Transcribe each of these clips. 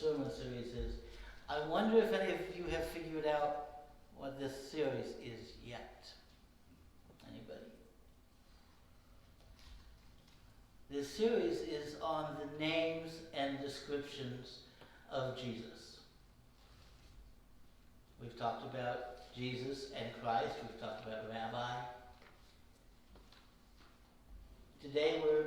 sermon series is. I wonder if any of you have figured out what this series is yet. Anybody? This series is on the names and descriptions of Jesus. We've talked about Jesus and Christ. We've talked about Rabbi. Today we're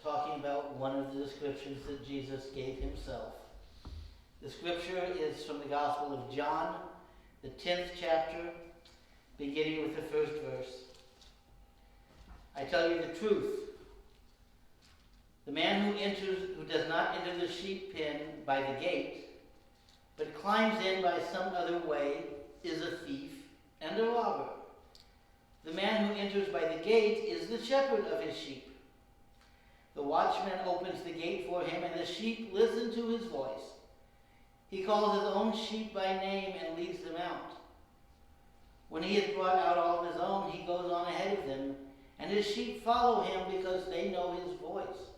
talking about one of the descriptions that Jesus gave himself. The scripture is from the Gospel of John, the 10th chapter, beginning with the first verse. I tell you the truth. The man who does not enter the sheep pen by the gate, but climbs in by some other way, is a thief and a robber. The man who enters by the gate is the shepherd of his sheep. The watchman opens the gate for him, and the sheep listen to his voice. He calls his own sheep by name and leads them out. When he has brought out all of his own, he goes on ahead of them, and his sheep follow him because they know his voice.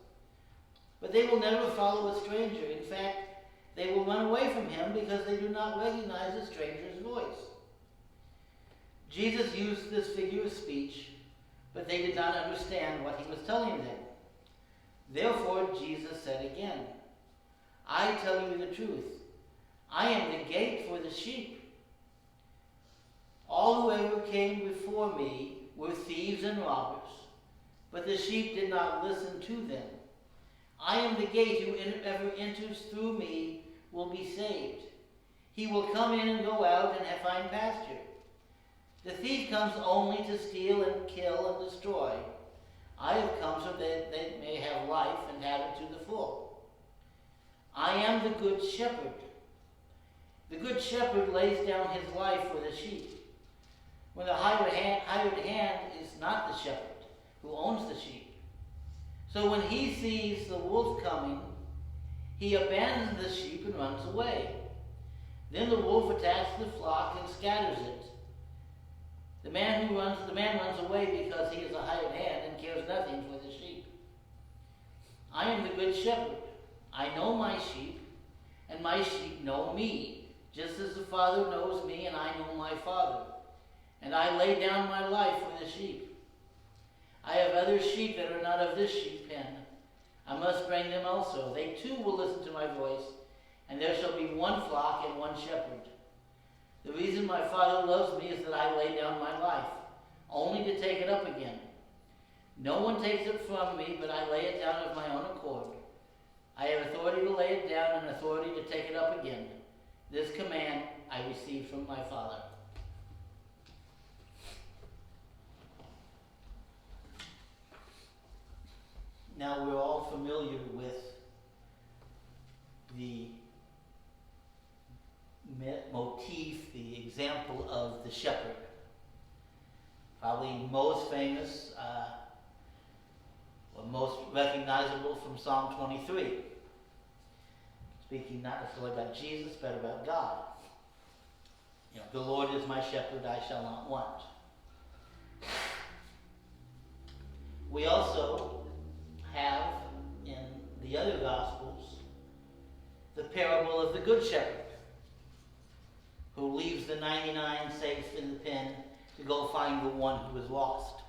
But they will never follow a stranger. In fact, they will run away from him because they do not recognize a stranger's voice. Jesus used this figure of speech, but they did not understand what he was telling them. Therefore, Jesus said again, I tell you the truth. I am the gate for the sheep. All who ever came before me were thieves and robbers, but the sheep did not listen to them. I am the gate. Whoever enters through me will be saved. He will come in and go out and find pasture. The thief comes only to steal and kill and destroy. I have come so that they may have life and have it to the full. I am the good shepherd. The good shepherd lays down his life for the sheep. When the hired hand is not the shepherd who owns the sheep. So when he sees the wolf coming, he abandons the sheep and runs away. Then the wolf attacks the flock and scatters it. The man runs away because he is a hired hand and cares nothing for the sheep. I am the good shepherd. I know my sheep, and my sheep know me, just as the Father knows me, and I know my Father. And I lay down my life for the sheep. I have other sheep that are not of this sheep pen. I must bring them also. They too will listen to my voice, and there shall be one flock and one shepherd. The reason my Father loves me is that I lay down my life, only to take it up again. No one takes it from me, but I lay it down of my own accord. I have authority to lay it down and authority to take it up again. This command I received from my Father. Now we're all familiar with the motif, the example of the shepherd. Probably most famous, or most recognizable from Psalm 23. Speaking not necessarily about Jesus, but about God. The Lord is my shepherd, I shall not want. We also have in the other Gospels the parable of the Good Shepherd, who leaves the 99 safe in the pen to go find the one who is lost.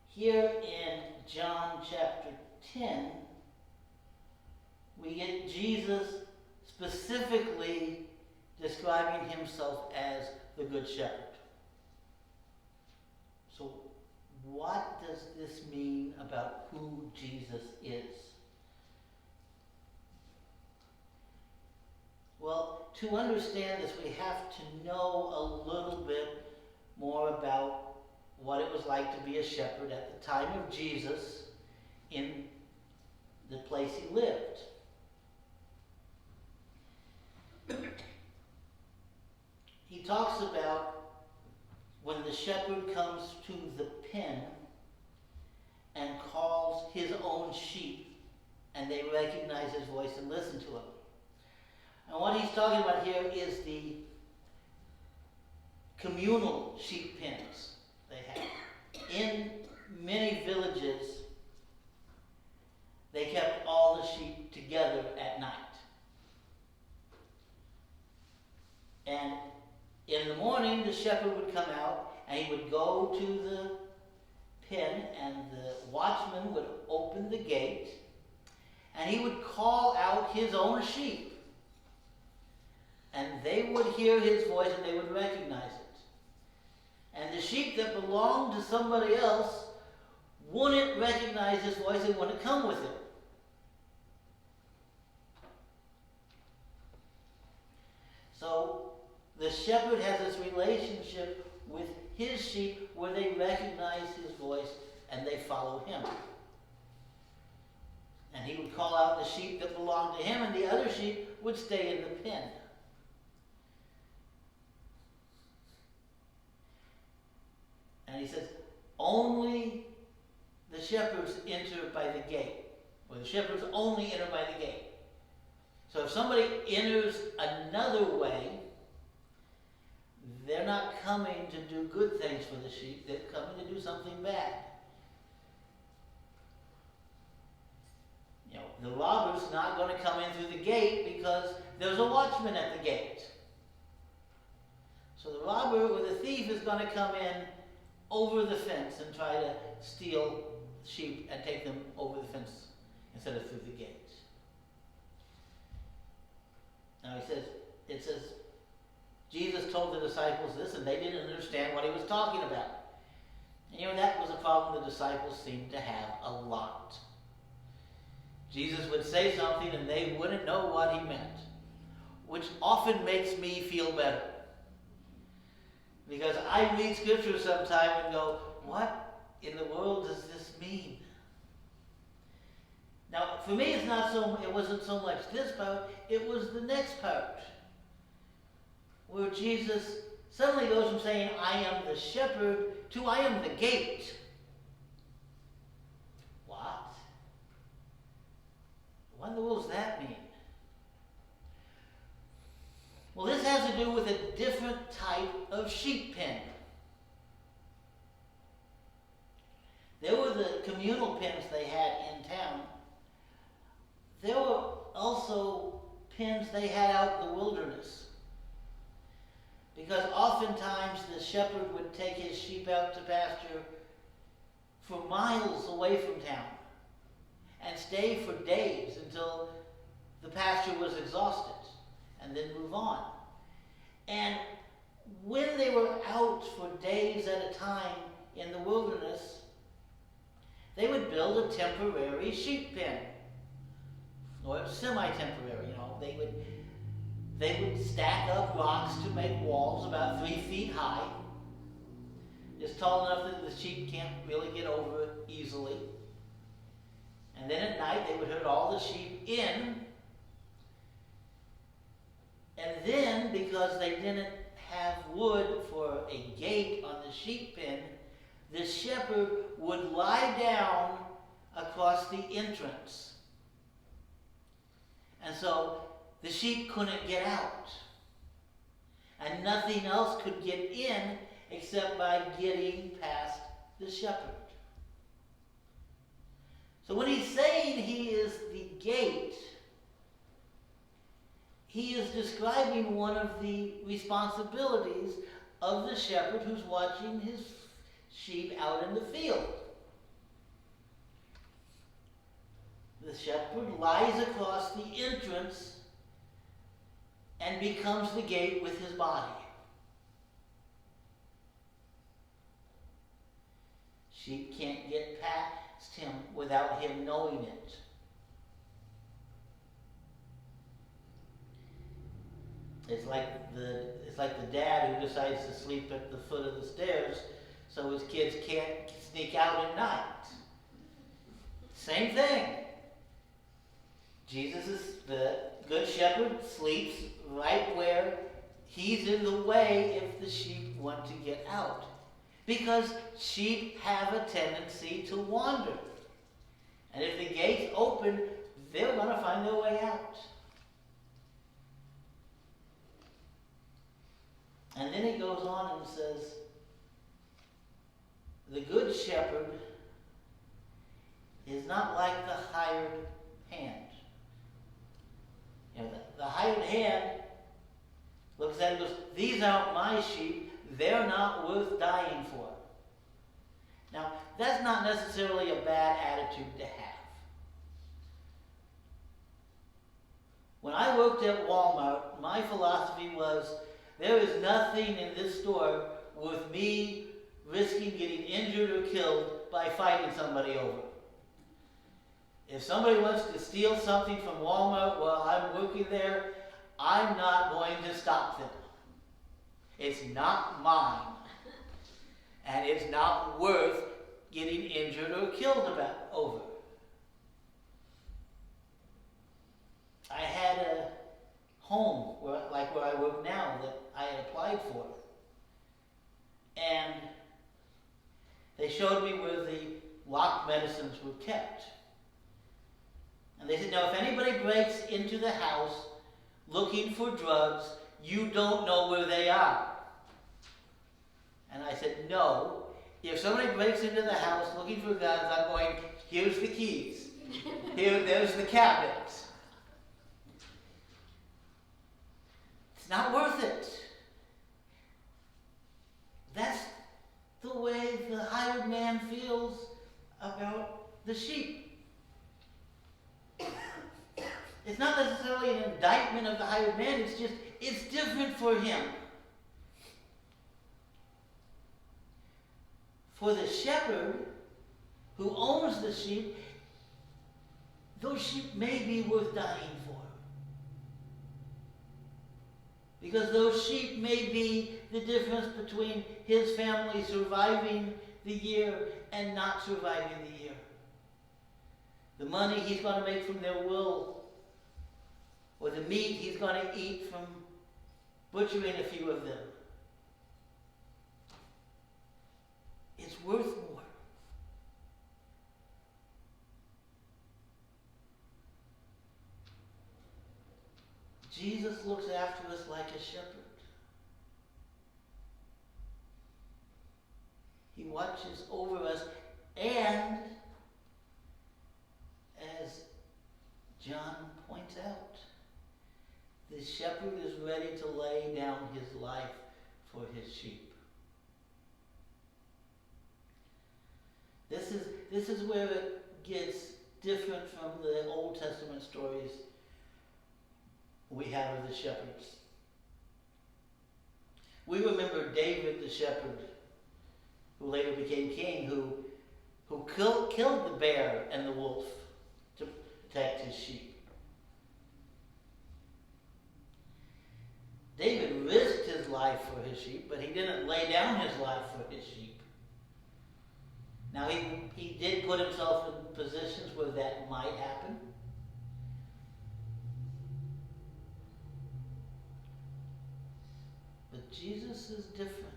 Here in John chapter 10, we get Jesus specifically describing himself as the Good Shepherd. So what does this mean about who Jesus is? Well, to understand this, we have to know a little bit more about what it was like to be a shepherd at the time of Jesus in the place he lived. He talks about when the shepherd comes to the pen and calls his own sheep, and they recognize his voice and listen to him. And what he's talking about here is the communal sheep pens they have. In many villages, they kept all together at night. And in the morning, the shepherd would come out, and he would go to the pen, and the watchman would open the gate, and he would call out his own sheep. And they would hear his voice, and they would recognize it. And the sheep that belonged to somebody else wouldn't recognize his voice and wouldn't come with him. So the shepherd has this relationship with his sheep where they recognize his voice and they follow him. And he would call out the sheep that belonged to him, and the other sheep would stay in the pen. And he says, only the shepherds enter by the gate. Or the shepherds only enter by the gate. So if somebody enters another way, they're not coming to do good things for the sheep. They're coming to do something bad. You know, the robber's not going to come in through the gate because there's a watchman at the gate. So the robber or the thief is going to come in over the fence and try to steal sheep and take them over the fence instead of through the gate. Now it says, Jesus told the disciples this, and they didn't understand what he was talking about. And you know, that was a problem the disciples seemed to have a lot. Jesus would say something and they wouldn't know what he meant, which often makes me feel better. Because I read scripture sometime and go, what in the world does this mean? Now, for me, it wasn't so much this part, it was the next part. Where Jesus suddenly goes from saying, I am the shepherd, to I am the gate. What? What in the world does that mean? Well, this has to do with a different type of sheep pen. There were the communal pens they had in town. There were also pens they had out in the wilderness. Because oftentimes the shepherd would take his sheep out to pasture for miles away from town and stay for days until the pasture was exhausted and then move on. And when they were out for days at a time in the wilderness, they would build a temporary sheep pen, or semi-temporary, you know. They would stack up rocks to make walls about 3 feet high, just tall enough that the sheep can't really get over it easily. And then at night they would herd all the sheep in. And then, because they didn't have wood for a gate on the sheep pen, the shepherd would lie down across the entrance. And so the sheep couldn't get out. And nothing else could get in except by getting past the shepherd. So when he's saying he is the gate, he is describing one of the responsibilities of the shepherd who's watching his sheep out in the field. The shepherd lies across the entrance and becomes the gate with his body. Sheep can't get past him without him knowing it. It's like the dad who decides to sleep at the foot of the stairs so his kids can't sneak out at night. Same thing. The good shepherd sleeps right where he's in the way if the sheep want to get out. Because sheep have a tendency to wander. And if the gate's open, they're going to find their way out. And then he goes on and says, the good shepherd is not like the hired hand. the hired hand looks at it and goes, these aren't my sheep. They're not worth dying for. Now, that's not necessarily a bad attitude to have. When I worked at Walmart, my philosophy was, there is nothing in this store worth me risking getting injured or killed by fighting somebody over. If somebody wants to steal something from Walmart while I'm working there, I'm not going to stop them. It's not mine. And it's not worth getting injured or killed over. I had a home, where I work now, that I had applied for. And they showed me where the locked medicines were kept. And they said, now if anybody breaks into the house looking for drugs, you don't know where they are. And I said, no. If somebody breaks into the house looking for guns, I'm going, here's the keys. There's the cabinets. It's not worth it. That's the way the hired man feels about the sheep. It's not necessarily an indictment of the hired man, it's different for him. For the shepherd who owns the sheep, those sheep may be worth dying for. Because those sheep may be the difference between his family surviving the year and not surviving the year. The money he's going to make from their wool, or the meat he's going to eat from butchering a few of them. It's worth more. Jesus looks after us like a shepherd. He watches over us, and as John points out, the shepherd is ready to lay down his life for his sheep. This is where it gets different from the Old Testament stories we have of the shepherds. We remember David the shepherd, who later became king, who killed the bear and the wolf to protect his sheep. David risked his life for his sheep, but he didn't lay down his life for his sheep. Now, he did put himself in positions where that might happen. But Jesus is different.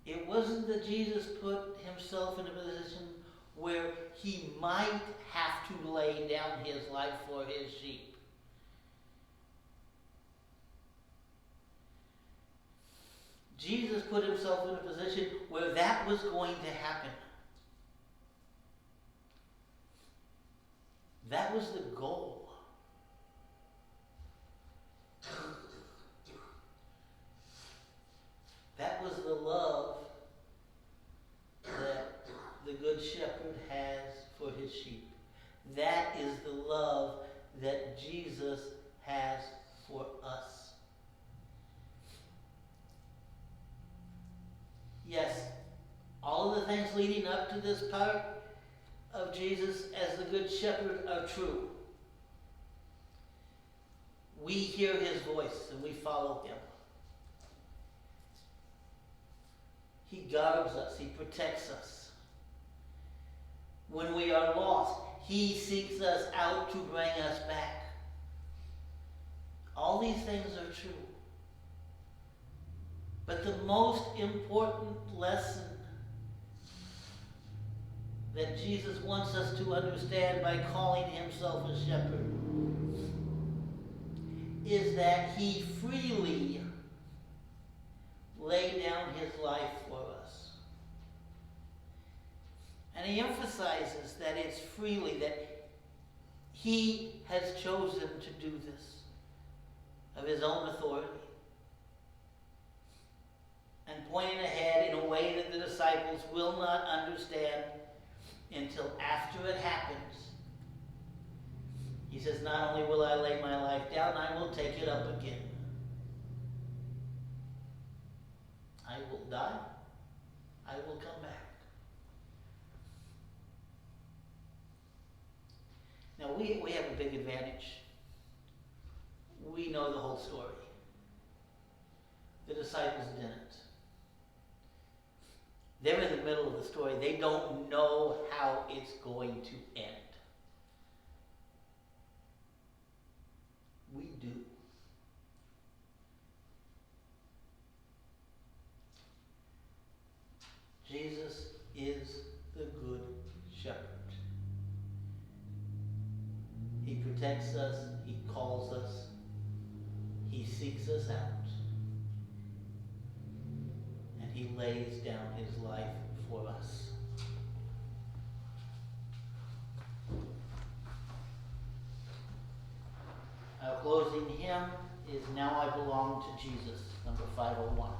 It wasn't that Jesus put himself in a position where he might have to lay down his life for his sheep. Jesus put himself in a position where that was going to happen. That was the goal. That was the love that the Good Shepherd has for his sheep. That is the love that Jesus has for us. Yes, all of the things leading up to this part of Jesus as the Good Shepherd are true. We hear his voice and we follow him. He guards us. He protects us. When we are lost, he seeks us out to bring us back. All these things are true. But the most important lesson that Jesus wants us to understand by calling himself a shepherd is that he freely laid down his life for us. And he emphasizes that it's freely, that he has chosen to do this of his own authority. And pointing ahead in a way that the disciples will not understand until after it happens. He says, not only will I lay my life down, I will take it up again. I will die. I will come back. Now, we have a big advantage. We know the whole story. The disciples didn't. They're in the middle of the story. They don't know how it's going to end. We do. Jesus is the good shepherd. He protects us. He calls us. He seeks us out. And he lays down his life for us. Our closing hymn is Now I Belong to Jesus, number 501.